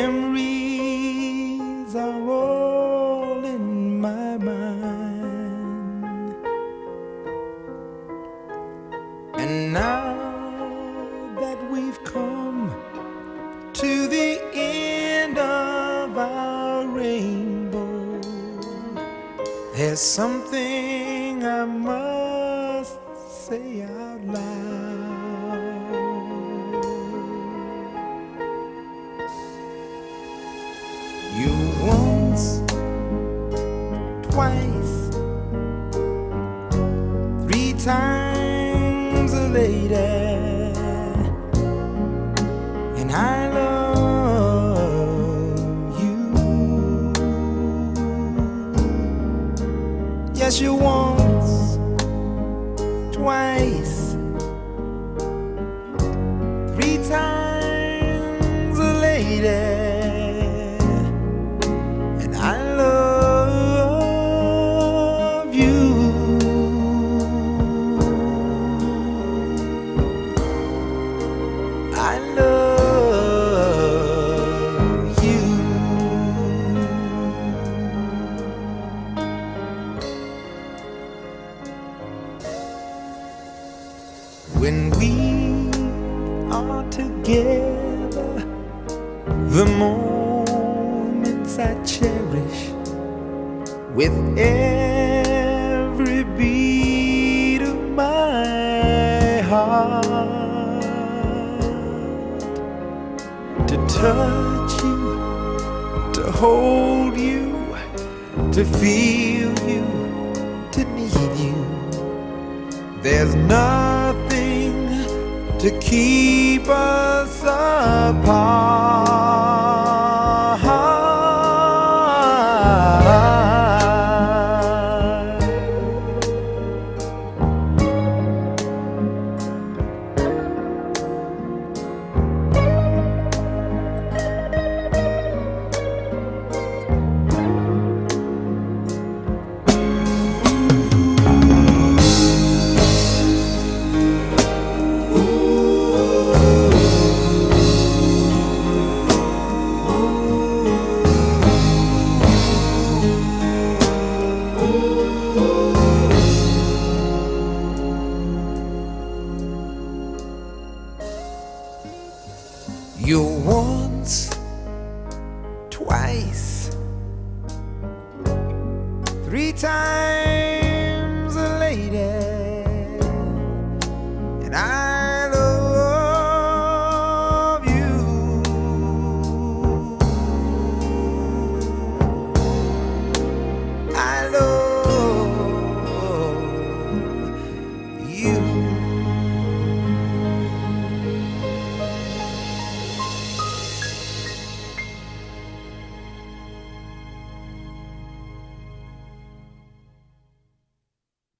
Memories are all in my mind, and now that we've come to the end of our rainbow, there's something I must say out loud. You once, twice, 3 times a lady, and I love you. Yes, you once, twice, 3 times a lady, and I love you. I love you. When we are together, the moments I cherish with every beat of my heart. To touch you, to hold you, to feel you, to need you. There's nothing to keep us apart. You once, twice, 3 times